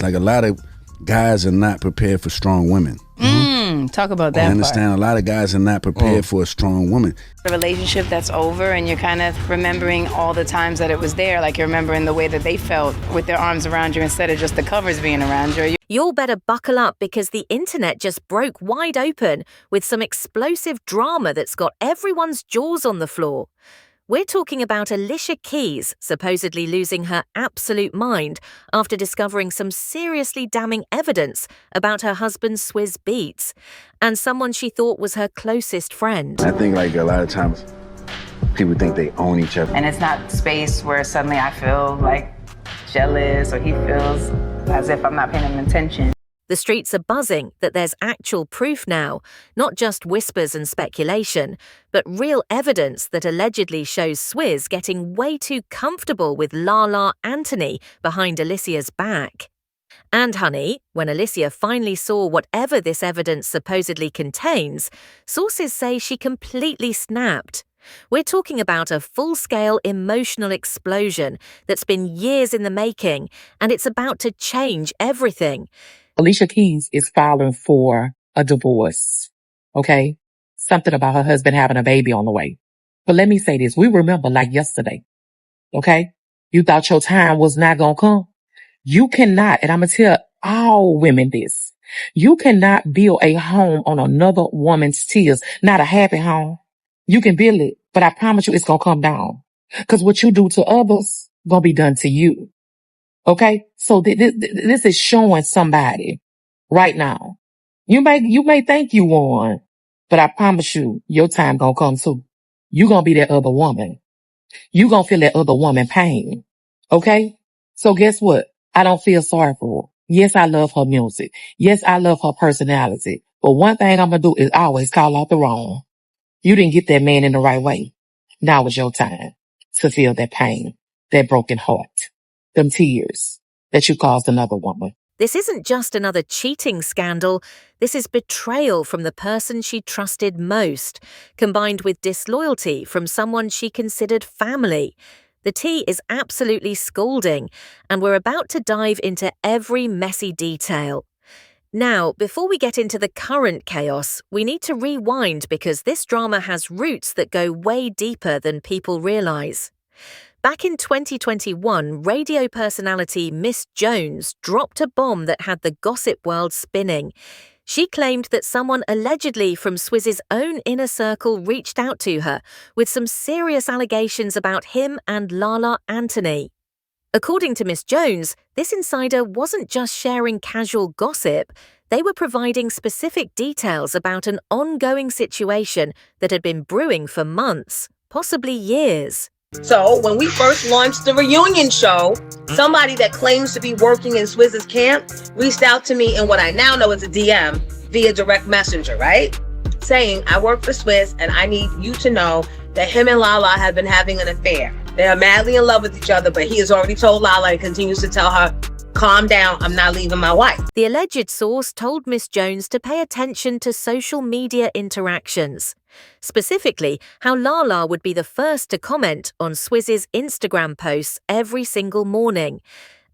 Like a lot of guys are not prepared for strong women. Talk about that. I understand a lot of guys are not prepared for a strong woman. A relationship that's over and you're kind of remembering all the times that it was there, like you're remembering the way that they felt with their arms around you instead of just the covers being around you. You'll better buckle up because the internet just broke wide open with some explosive drama that's got everyone's jaws on the floor. We're talking about Alicia Keys supposedly losing her absolute mind after discovering some seriously damning evidence about her husband Swizz Beatz and someone she thought was her closest friend. I think like a lot of times people think they own each other. And it's not space where suddenly I feel like jealous or he feels as if I'm not paying him attention. The streets are buzzing that there's actual proof now, not just whispers and speculation, but real evidence that allegedly shows Swizz getting way too comfortable with LaLa Anthony behind Alicia's back. And honey, when Alicia finally saw whatever this evidence supposedly contains, sources say she completely snapped. We're talking about a full-scale emotional explosion that's been years in the making, and it's about to change everything. Alicia Keys is filing for a divorce, okay? Something about her husband having a baby on the way. But let me say this. We remember like yesterday, okay? You thought your time was not going to come. You cannot, and I'm going to tell all women this, you cannot build a home on another woman's tears, not a happy home. You can build it, but I promise you it's going to come down. Because what you do to others going to be done to you. Okay, so this is showing somebody right now. You may think you won, but I promise you, your time gonna come too. You gonna be that other woman. You gonna feel that other woman pain. Okay, so guess what? I don't feel sorry for her. Yes, I love her music. Yes, I love her personality. But one thing I'm gonna do is always call out the wrong. You didn't get that man in the right way. Now is your time to feel that pain, that broken heart. Them tears that you caused another woman. This isn't just another cheating scandal. This is betrayal from the person she trusted most, combined with disloyalty from someone she considered family. The tea is absolutely scalding, and we're about to dive into every messy detail. Now, before we get into the current chaos, we need to rewind because this drama has roots that go way deeper than people realize. Back in 2021, radio personality Miss Jones dropped a bomb that had the gossip world spinning. She claimed that someone allegedly from Swizz's own inner circle reached out to her with some serious allegations about him and LaLa Anthony. According to Miss Jones, this insider wasn't just sharing casual gossip, they were providing specific details about an ongoing situation that had been brewing for months, possibly years. So when we first launched the reunion show, somebody that claims to be working in Swizz's camp reached out to me in what I now know is a DM via direct messenger, right? Saying, I work for Swizz and I need you to know that him and LaLa have been having an affair. They are madly in love with each other, but he has already told LaLa and continues to tell her, calm down, I'm not leaving my wife. The alleged source told Miss Jones to pay attention to social media interactions. Specifically, how LaLa would be the first to comment on Swizz's Instagram posts every single morning,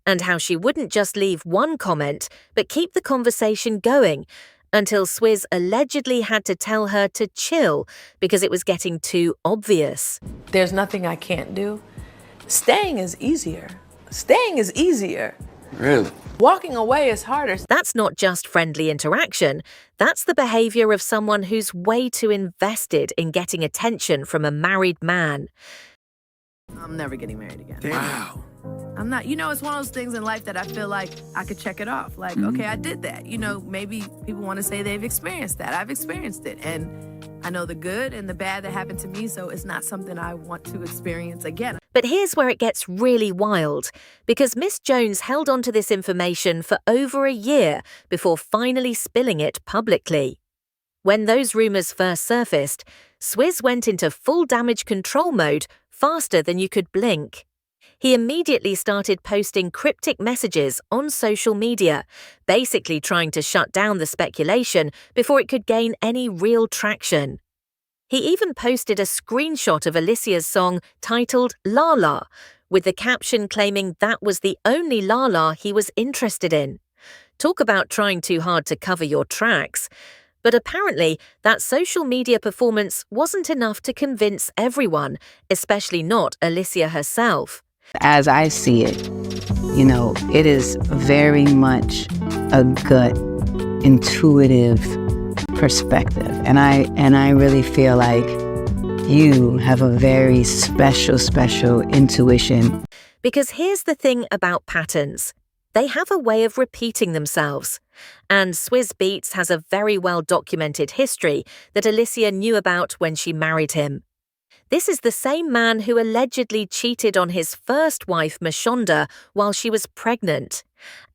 and how she wouldn't just leave one comment, but keep the conversation going, until Swizz allegedly had to tell her to chill because it was getting too obvious. There's nothing I can't do. Staying is easier. Staying is easier. Really? Walking away is harder. That's not just friendly interaction. That's the behavior of someone who's way too invested in getting attention from a married man. I'm never getting married again. Wow. I'm not, it's one of those things in life that I feel like I could check it off. Like, okay, I did that. Maybe people want to say they've experienced that. I've experienced it. And I know the good and the bad that happened to me, so it's not something I want to experience again. But here's where it gets really wild, because Miss Jones held on to this information for over a year before finally spilling it publicly. When those rumors first surfaced, Swizz went into full damage control mode faster than you could blink. He immediately started posting cryptic messages on social media, basically trying to shut down the speculation before it could gain any real traction. He even posted a screenshot of Alicia's song titled LaLa, with the caption claiming that was the only LaLa he was interested in. Talk about trying too hard to cover your tracks. But apparently, that social media performance wasn't enough to convince everyone, especially not Alicia herself. As I see it, it is very much a gut, intuitive perspective. And I really feel like you have a very special intuition. Because here's the thing about patterns. They have a way of repeating themselves. And Swizz Beatz has a very well-documented history that Alicia knew about when she married him. This is the same man who allegedly cheated on his first wife, Mashonda, while she was pregnant.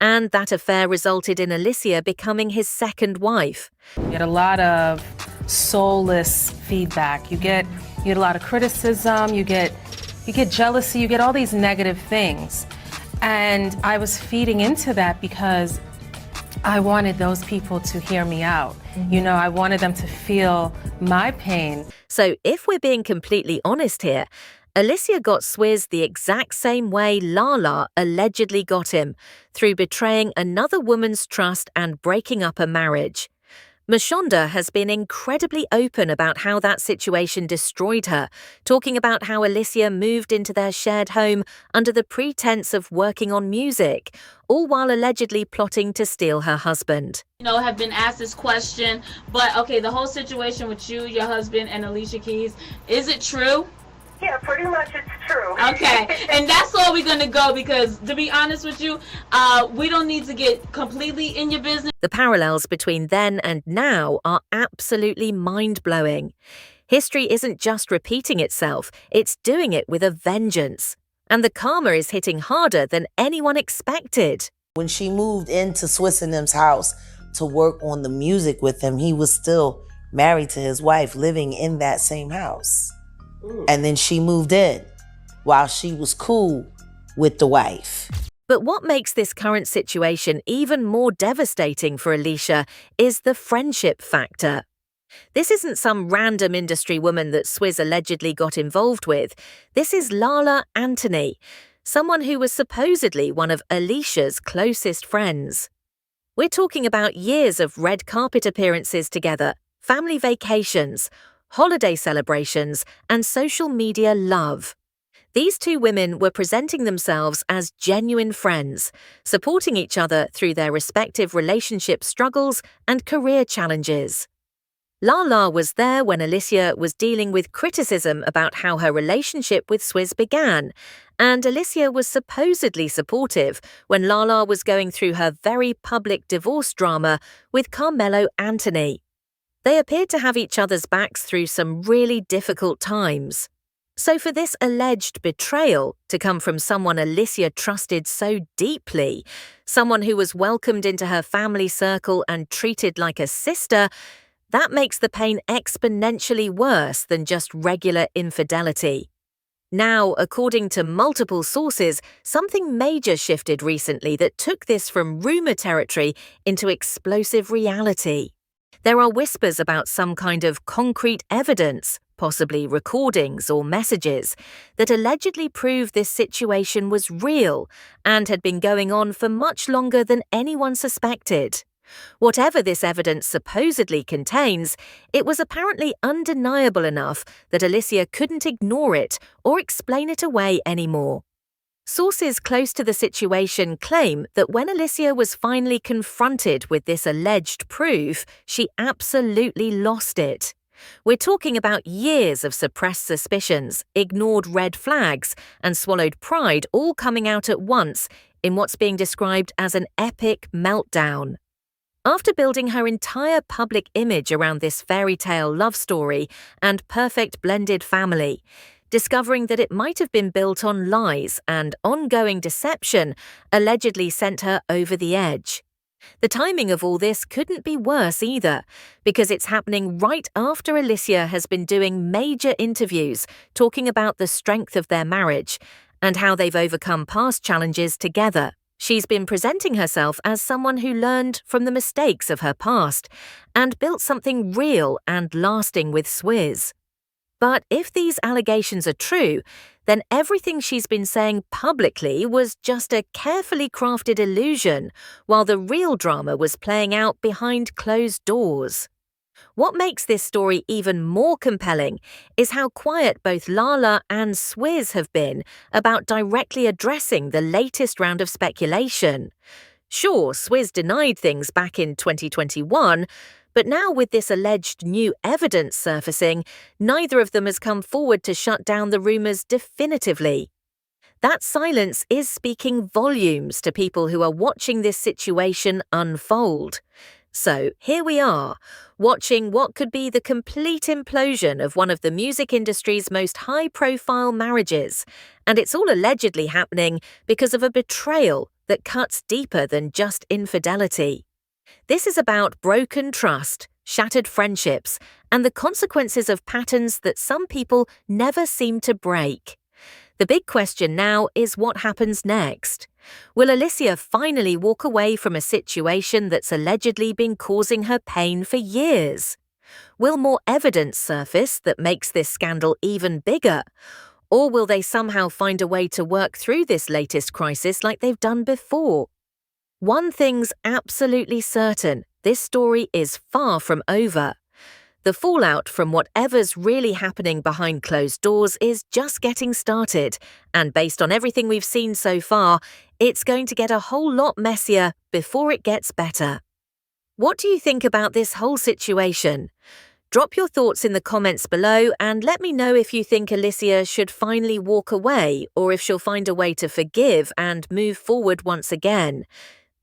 And that affair resulted in Alicia becoming his second wife. You get a lot of soulless feedback. You get a lot of criticism. You get jealousy. You get all these negative things. And I was feeding into that because I wanted those people to hear me out. I wanted them to feel my pain. So if we're being completely honest here, Alicia got Swizz the exact same way LaLa allegedly got him, through betraying another woman's trust and breaking up a marriage. Mashonda has been incredibly open about how that situation destroyed her, talking about how Alicia moved into their shared home under the pretense of working on music, all while allegedly plotting to steal her husband. Have been asked this question, but okay, the whole situation with you, your husband, and Alicia Keys, is it true? Yeah, pretty much it's true. Okay, and that's all we're going to go because, to be honest with you, we don't need to get completely in your business. The parallels between then and now are absolutely mind-blowing. History isn't just repeating itself, it's doing it with a vengeance. And the karma is hitting harder than anyone expected. When she moved into Swizz and them's house to work on the music with him, he was still married to his wife, living in that same house. And then she moved in while she was cool with the wife. But what makes this current situation even more devastating for Alicia is the friendship factor. This isn't some random industry woman that Swizz allegedly got involved with. This is LaLa Anthony, someone who was supposedly one of Alicia's closest friends. We're talking about years of red carpet appearances together, family vacations, holiday celebrations, and social media love. These two women were presenting themselves as genuine friends, supporting each other through their respective relationship struggles and career challenges. LaLa was there when Alicia was dealing with criticism about how her relationship with Swizz began, and Alicia was supposedly supportive when LaLa was going through her very public divorce drama with Carmelo Anthony. They appeared to have each other's backs through some really difficult times. So for this alleged betrayal to come from someone Alicia trusted so deeply, someone who was welcomed into her family circle and treated like a sister, that makes the pain exponentially worse than just regular infidelity. Now, according to multiple sources, something major shifted recently that took this from rumor territory into explosive reality. There are whispers about some kind of concrete evidence, possibly recordings or messages, that allegedly prove this situation was real and had been going on for much longer than anyone suspected. Whatever this evidence supposedly contains, it was apparently undeniable enough that Alicia couldn't ignore it or explain it away anymore. Sources close to the situation claim that when Alicia was finally confronted with this alleged proof, she absolutely lost it. We're talking about years of suppressed suspicions, ignored red flags, and swallowed pride all coming out at once in what's being described as an epic meltdown. After building her entire public image around this fairy tale love story and perfect blended family, discovering that it might have been built on lies and ongoing deception allegedly sent her over the edge. The timing of all this couldn't be worse either, because it's happening right after Alicia has been doing major interviews talking about the strength of their marriage and how they've overcome past challenges together. She's been presenting herself as someone who learned from the mistakes of her past and built something real and lasting with Swizz. But if these allegations are true, then everything she's been saying publicly was just a carefully crafted illusion, while the real drama was playing out behind closed doors. What makes this story even more compelling is how quiet both LaLa and Swizz have been about directly addressing the latest round of speculation. Sure, Swizz denied things back in 2021, but now with this alleged new evidence surfacing, neither of them has come forward to shut down the rumours definitively. That silence is speaking volumes to people who are watching this situation unfold. So here we are, watching what could be the complete implosion of one of the music industry's most high-profile marriages, and it's all allegedly happening because of a betrayal that cuts deeper than just infidelity. This is about broken trust, shattered friendships, and the consequences of patterns that some people never seem to break. The big question now is what happens next. Will Alicia finally walk away from a situation that's allegedly been causing her pain for years? Will more evidence surface that makes this scandal even bigger? Or will they somehow find a way to work through this latest crisis like they've done before? One thing's absolutely certain, this story is far from over. The fallout from whatever's really happening behind closed doors is just getting started, and based on everything we've seen so far, it's going to get a whole lot messier before it gets better. What do you think about this whole situation? Drop your thoughts in the comments below and let me know if you think Alicia should finally walk away or if she'll find a way to forgive and move forward once again.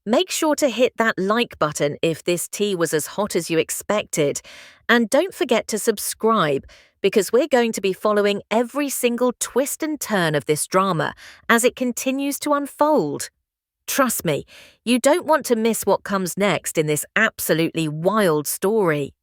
Make sure to hit that like button if this tea was as hot as you expected. And don't forget to subscribe, because we're going to be following every single twist and turn of this drama as it continues to unfold. Trust me, you don't want to miss what comes next in this absolutely wild story.